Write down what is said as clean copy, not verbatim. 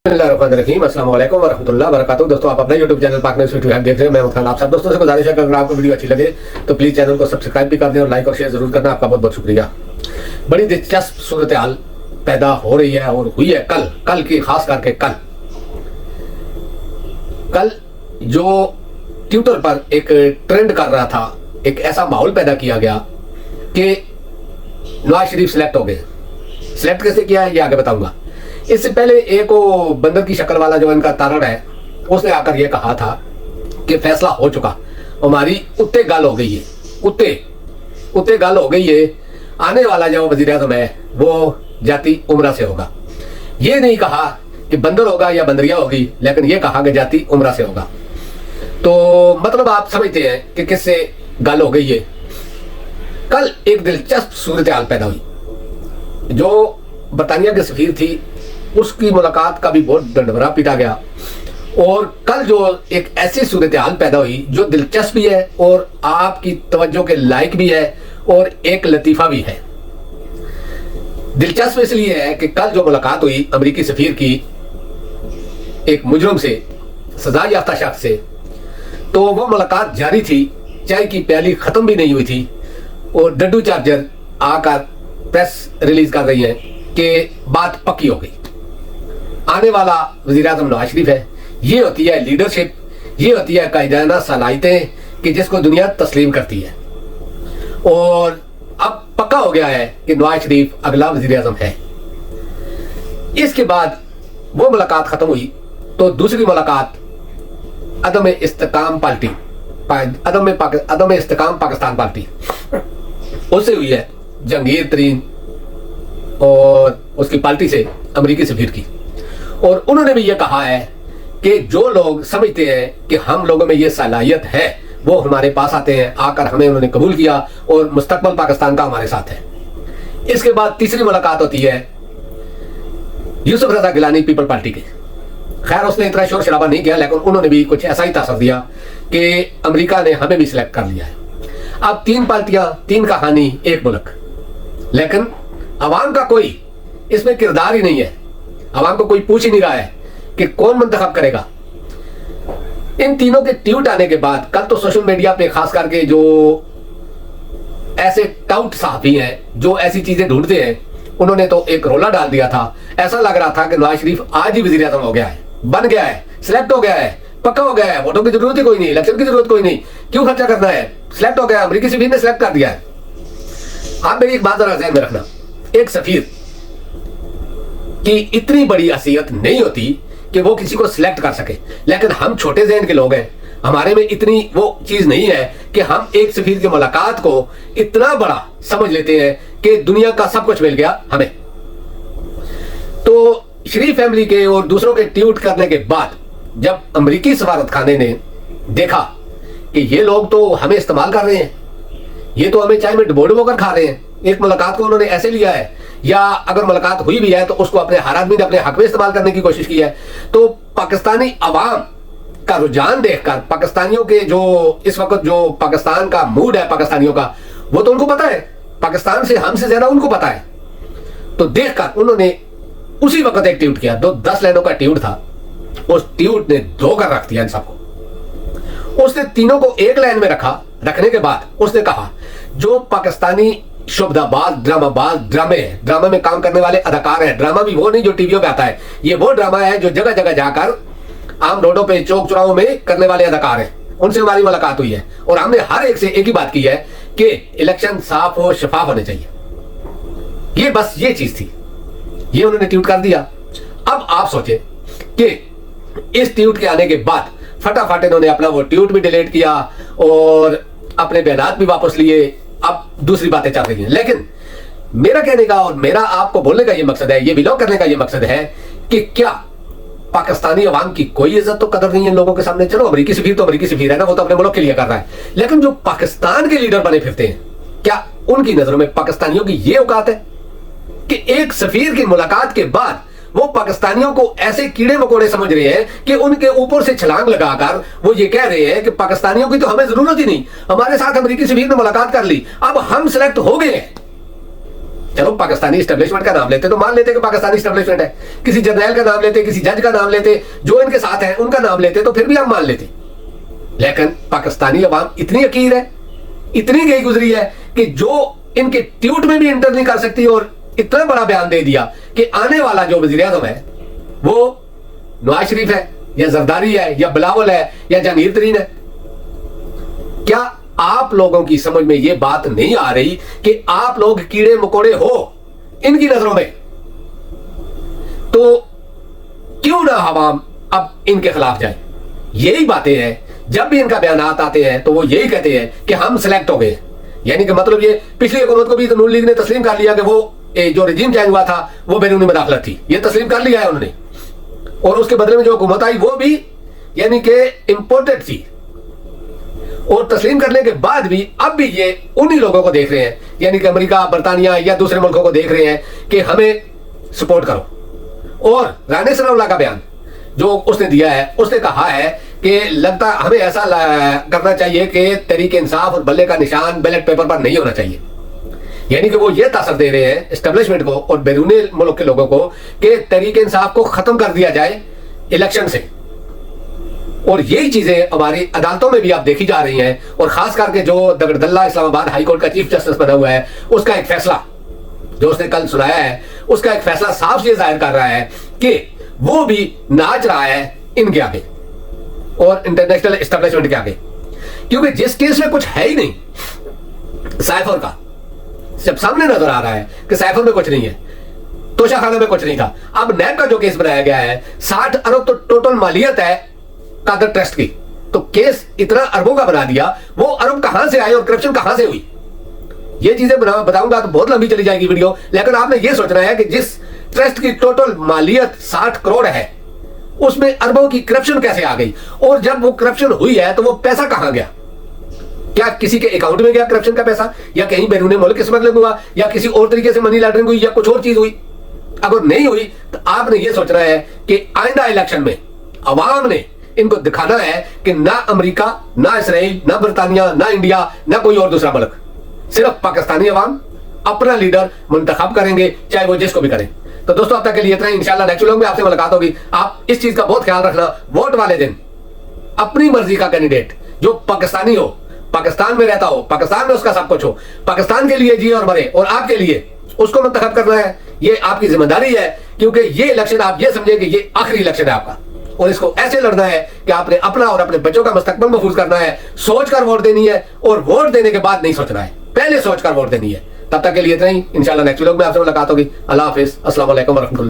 बिस्मिल्लाहिर्रहमानिर्रहीम, अस्सलाम वालेकुम वरहमतुल्लाहि वबरकातुहू। दोस्तों, आप अपना YouTube चैनल पाक न्यूज़ यूट्यूब देख रहे हैं। मैं खान आप सब दोस्तों से गुजारिश है कि अगर आपको वीडियो अच्छी लगे तो प्लीज़ चैनल को सब्सक्राइब भी कर दें और लाइक और शेयर जरूर करना। आपका बहुत बहुत शुक्रिया। बड़ी दिलचस्प सूरत हाल पैदा हो रही है और हुई है कल की, खास करके कल जो ट्विटर पर एक ट्रेंड कर रहा था, एक ऐसा माहौल पैदा किया गया कि नवाज शरीफ सिलेक्ट हो गए। सिलेक्ट कैसे किया है ये आगे बताऊंगा। इससे पहले एक वो बंदर की शक्ल वाला जो इनका तारण है, उसने आकर ये कहा था कि फैसला हो चुका, हमारी उत्ते गल हो गई है, उत्ते गल हो गई है, आने वाला जो वजीर आज़म है वो जाति उमरा से होगा। ये नहीं कहा कि बंदर होगा या बंदरिया होगी, लेकिन ये कहा कि जाति उमरा से होगा। तो मतलब आप समझते हैं कि किससे गल हो गई है। कल एक दिलचस्प सूरत हाल पैदा हुई। जो बरतानिया की सफीर थी उसकी मुलाकात का भी बहुत डंडवरा पीटा गया, और कल जो एक ऐसी सूरत हाल पैदा हुई जो दिलचस्प भी है और आपकी तवज्जो के लायक भी है और एक लतीफा भी है। दिलचस्प इसलिए है कि कल जो मुलाकात हुई अमेरिकी सफीर की एक मुजरिम से, सजा याफ्ता शख्स से, तो वो मुलाकात जारी थी, चाय की प्याली खत्म भी नहीं हुई थी, और डड्डू चार्जर आकर प्रेस रिलीज कर रही है कि बात पक्की हो गई, आने वाला वज़ीर आज़म नवाज शरीफ है। ये होती है लीडरशिप, ये होती है कायदाना सलाहियतें कि जिसको दुनिया तस्लीम करती है। और अब पक्का हो गया है कि नवाज शरीफ अगला वज़ीर आज़म है। इसके बाद वो मुलाकात खत्म हुई तो दूसरी मुलाकात अदम इस्तेकाम पाकिस्तान पार्टी उससे हुई है, जहांगीर तरीन और उसकी पार्टी से, अमेरिकी सफीर की। और उन्होंने भी ये कहा है कि जो लोग समझते हैं कि हम लोगों में ये सलाहियत है वो हमारे पास आते हैं, आकर हमें उन्होंने कबूल किया और मुस्तकबिल पाकिस्तान का हमारे साथ है। इसके बाद तीसरी मुलाकात होती है यूसुफ रजा गिलानी पीपल पार्टी के। खैर उसने इतना शोर शराबा नहीं किया, लेकिन उन्होंने भी कुछ ऐसा ही तासर दिया कि अमेरिका ने हमें भी सिलेक्ट कर लिया है। अब तीन पार्टियां, तीन कहानी, एक मुल्क, लेकिन अवाम का कोई इसमें किरदार ही नहीं है। अवाम को कोई पूछ ही नहीं रहा है कि कौन मुंतखब करेगा। इन तीनों के ट्वीट आने के बाद कल तो सोशल मीडिया पे खास करके जो ऐसे टाउट सहाफी हैं जो ऐसी चीजें ढूंढते हैं, उन्होंने तो एक रोला डाल दिया था। ऐसा लग रहा था कि नवाज शरीफ आज ही वजीर आज़म हो गया है, बन गया है, सिलेक्ट हो गया है, पक्का हो गया है, वोटों की जरूरत ही कोई नहीं, इलेक्शन की जरूरत कोई नहीं, क्यों खर्चा करना है, सिलेक्ट हो गया, अमेरिकी सफीर ने सिलेक्ट कर दिया है। आप मेरी एक बात जरा ध्यान में रखना, एक सफीर की इतनी बड़ी हैसियत नहीं होती कि वो किसी को सिलेक्ट कर सके, लेकिन हम छोटे ज़हन के लोग हैं, हमारे में इतनी वो चीज नहीं है कि हम एक सफीर की मुलाकात को इतना बड़ा समझ लेते हैं कि दुनिया का सब कुछ मिल गया हमें। तो शरीफ फैमिली के और दूसरों के ट्वीट करने के बाद जब अमेरिकी सफारत खाने ने देखा कि ये लोग तो हमें इस्तेमाल कर रहे हैं, ये तो हमें चाय में डुबो कर खा रहे हैं, एक मुलाकात को उन्होंने ऐसे लिया है, या अगर मुलाकात हुई भी है तो उसको अपने हर आदमी ने अपने हक में इस्तेमाल करने की कोशिश की है। तो पाकिस्तानी अवाम का रुझान देखकर, पाकिस्तानियों के जो इस वक्त जो पाकिस्तान का मूड है पाकिस्तानियों का, वो तो उनको पता है, पाकिस्तान से हमसे ज्यादा उनको पता है। तो देखकर उन्होंने उसी वक्त एक ट्वीट किया, 10 लाइनों का ट्वीट था, उस ट्वीट ने धोकर रख दिया इन सबको। उसने तीनों को एक लाइन में रखने के बाद उसने कहा जो पाकिस्तानी शब्दाबाज, ड्रामाबाज, ड्रामा में काम करने वाले अदाकार हैं, ड्रामा भी वो नहीं जो टीवियों पे आता है, ये वो ड्रामा है जो जगह जगह जाकर आम रोडों पे, चौक चौराहों में करने वाले अदाकार हैं, उनसे हमारी मुलाकात हुई है और हमने हर एक से एक ही बात की है कि इलेक्शन साफ और शफाफ होने चाहिए। ये बस ये चीज थी, ये उन्होंने ट्वीट कर दिया। अब आप सोचे कि इस ट्वीट के आने के बाद फटाफट इन्होंने अपना वो ट्वीट भी डिलीट किया और अपने बयानात भी वापस लिए, अब दूसरी बातें चल रही हैं। लेकिन मेरा कहने का और मेरा आपको बोलने का ये मकसद है, ये बिलोंग करने का ये मकसद है कि क्या पाकिस्तानी अवाम की कोई इज्जत तो कदर नहीं है लोगों के सामने। चलो अमेरिकी सफीर तो अमेरिकी सफीर है ना, वो तो अपने मुल्क के लिए कर रहा है, लेकिन जो पाकिस्तान के लीडर बने फिरते हैं, क्या उनकी नजरों में पाकिस्तानियों की ये औकात है कि एक सफीर की मुलाकात के बाद वो पाकिस्तानियों को ऐसे कीड़े मकोड़े समझ रहे हैं कि उनके ऊपर से छलांग लगाकर वो ये कह रहे हैं कि पाकिस्तानियों की तो हमें जरूरत ही नहीं, हमारे साथ अमेरिकी सफीर ने मुलाकात कर ली, अब हम सिलेक्ट हो गए हैं। चलो पाकिस्तानी इस्टेब्लिशमेंट का नाम लेते तो मान लेते कि पाकिस्तानी इस्टेब्लिशमेंट है, किसी जर्नैल का नाम लेते, किसी जज का नाम लेते, जो इनके साथ है उनका नाम लेते, तो फिर भी हम मान लेते। लेकिन पाकिस्तानी अवाम इतनी अकीर है, इतनी गई गुजरी है कि जो इनके ट्वीट में भी इंटर नहीं कर सकती, और इतना बड़ा बयान दे दिया कि आने वाला जो वज़ीर आज़म है वो नवाज शरीफ है या जरदारी है या बिलावल है या जहांगीर तरीन है। क्या आप लोगों की समझ में ये बात नहीं आ रही कि आप लोग कीड़े मकोड़े हो इनकी नजरों में? तो क्यों ना अवाम अब इनके खिलाफ जाए? यही बातें हैं, जब भी इनका बयानात आते हैं तो वो यही कहते हैं कि हम सिलेक्ट हो गए। यानी कि मतलब ये पिछली हुकूमत को भी तो नून लीग ने तस्लीम कर लिया कि वो जो रजीम चेंज हुआ था वो बैरूनी मुदाखलत थी, ये तस्लीम कर लिया है उन्होंने, और उसके बदले में जो हुकूमत आई वो भी यानी कि इंपोर्टेड थी। और तस्लीम करने के बाद भी अब भी ये उन्हीं लोगों को देख रहे हैं, यानी कि अमेरिका, बरतानिया या दूसरे मुल्कों को देख रहे हैं कि हमें सपोर्ट करो। और राना सनाउल्लाह का बयान जो उसने दिया है, उसने कहा है कि लगता हमें ऐसा करना चाहिए कि तहरीक इंसाफ और बल्ले का निशान बैलेट पेपर पर नहीं होना चाहिए। यानी कि वो ये तासर दे रहे हैं एस्टेब्लिशमेंट को और बैरूनी मुल्क के लोगों को कि तहरीक इंसाफ को खत्म कर दिया जाए इलेक्शन से। और यही चीजें हमारी अदालतों में भी आप देखी जा रही हैं, और खास करके जो दगड़दल्ला इस्लामाबाद हाई कोर्ट का चीफ जस्टिस बना हुआ है, उसका एक फैसला जो उसने कल सुनाया है, उसका एक फैसला साफ ये जाहिर कर रहा है कि वो भी नाच रहा है इनके आगे और इंटरनेशनल एस्टेब्लिशमेंट के आगे। क्योंकि जिस केस में कुछ है ही नहीं, साइफर का जब सामने नजर आ रहा है कि साइफर में कुछ नहीं है, तोशाखाना में कुछ नहीं था, अब नैब का जो केस बनाया गया है 60 अरब तो टोटल मालियत है कादर ट्रस्ट की, तो केस इतना अरबों का बना दिया, वो अरब कहां से आए और करप्शन कहां से हुई, ये चीजें बताऊंगा तो बहुत लंबी चली जाएगी वीडियो। लेकिन आपने ये सोचना है कि जिस ट्रस्ट की टोटल मालियत 60 करोड़ है उसमें अरबों की करप्शन कैसे आ गई, और जब वो करप्शन हुई है तो वो पैसा कहां गया? क्या किसी के अकाउंट में गया करप्शन का पैसा, या कहीं बैरूनी मुल्क की स्मगलिंग हुआ, या किसी और तरीके से मनी लॉन्ड्रिंग हुई, या कुछ और चीज हुई? अगर नहीं हुई तो आपने ये सोचना है कि आइंदा इलेक्शन में अवाम ने इनको दिखाना है कि ना अमेरिका, ना इसराइल, ना बरतानिया, ना इंडिया, ना कोई और दूसरा मुल्क, सिर्फ पाकिस्तानी अवाम अपना लीडर मुंतखब करेंगे, चाहे वो जिसको भी करें। तो दोस्तों अब तक के लिए इतना ही, इंशाल्लाह नेक्स्ट व्लॉग में आपसे मुलाकात होगी। आप इस चीज का बहुत ख्याल रखना, वोट वाले दिन अपनी मर्जी का कैंडिडेट जो पाकिस्तानी हो, पाकिस्तान में रहता हो, पाकिस्तान में उसका सब कुछ हो, पाकिस्तान के लिए जिए और मरे, और आपके लिए उसको मुंतखब करना है, ये आपकी जिम्मेदारी है। क्योंकि ये इलेक्शन आप ये समझे कि ये आखिरी इलेक्शन है आपका, और इसको ऐसे लड़ना है कि आपने अपना और अपने बच्चों का मुस्तकबिल महफूज करना है, सोचकर वोट देनी है, और वोट देने के बाद नहीं सोचना है, पहले सोचकर वोट देनी है। तब तक के लिए इतना ही, इंशाल्लाह नेक्स्ट व्लॉग में आपसे मुलाकात होगी। अल्लाह हाफिज, अस्सलाम वालेकुम व रहमतुल्लाह।